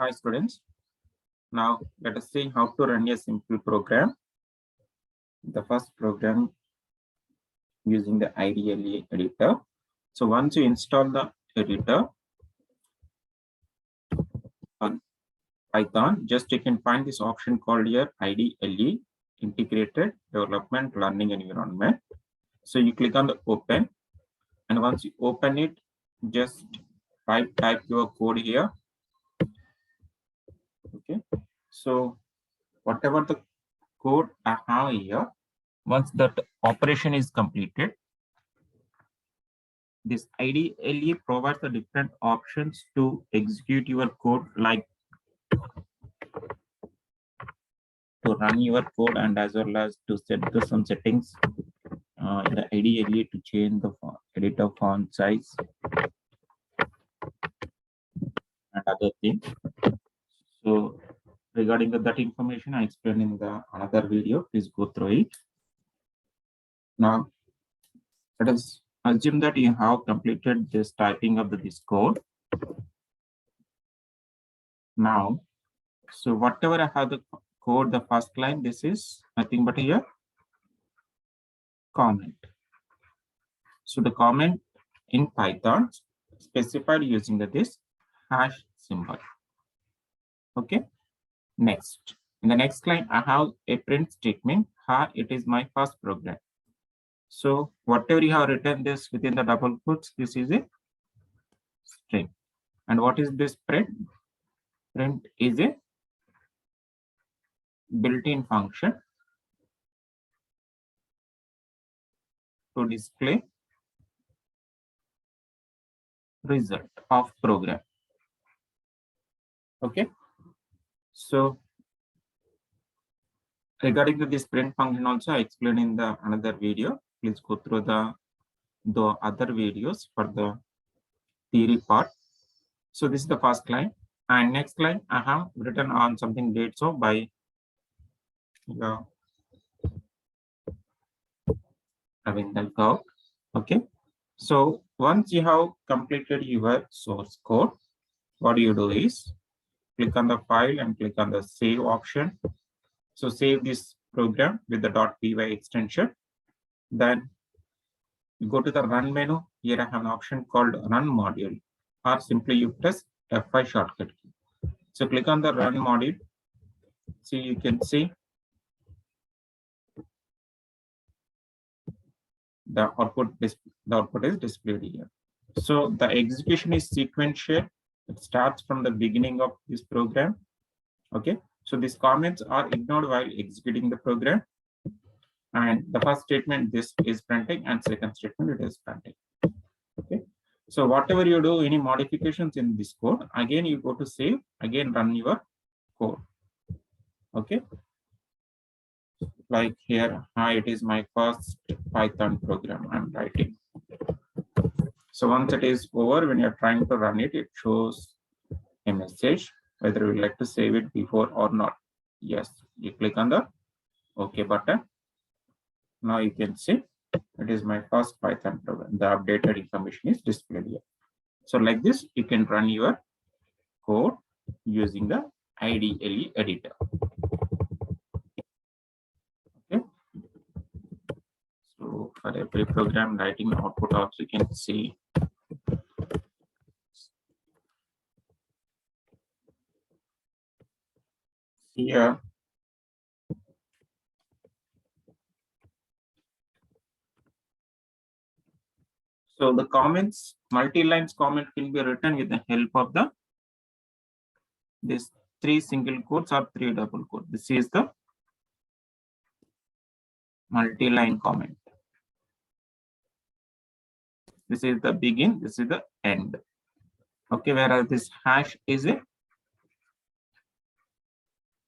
Hi students, now let us see how to run a simple program. The first program using the IDLE editor. So once you install the editor on Python, just you can find this option called here IDLE, Integrated Development Learning Environment. So you click on the open, and once you open it, just type your code here. Okay, so whatever the code I have here, once that operation is completed, this IDLE provides the different options to execute your code, like to run your code and as well as to set some settings in the IDLE to change the editor font size and other things. So regarding that information, I explained in the another video. Please go through it. Now let us assume that you have completed this typing of this code. Now, so whatever I have the code, the first line, this is nothing but here comment. So the comment in Python specified using this hash symbol. Okay. Next, in the next line, I have a print statement. It is my first program. So whatever you have written this within the double quotes, this is a string. And what is this print? Print is a built-in function to display result of program. Okay. So regarding to this print function also, I explained in the another video. Please go through the other videos for the theory part. So this is the first line, and next line I have written on something date so by Ravindra Kaur. Okay. So once you have completed your source code, what you do is click on the file and click on the save option. So save this program with the .py extension. Then you go to the run menu. Here I have an option called run module, or simply you press F5 shortcut key. So click on the run module. See, you can see the output is displayed here. So the execution is sequential. It starts from the beginning of this program. Okay. So these comments are ignored while executing the program. And the first statement, this is printing, and second statement, it is printing. Okay. So whatever you do, any modifications in this code, again you go to save, again run your code. Okay. Like here, it is my first Python program I'm writing. So once it is over, when you're trying to run it, it shows a message whether you would like to save it before or not. Yes, you click on the OK button. Now you can see it is my first Python program. The updated information is displayed here. So like this, you can run your code using the IDLE editor. Okay. So for every program writing output also you can see here. So the comments, multi-lines comment will be written with the help of this 3 single quotes or 3 double quotes. This is the multi-line comment. This is the begin, this is the end. Okay, whereas this hash is a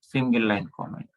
single line comment.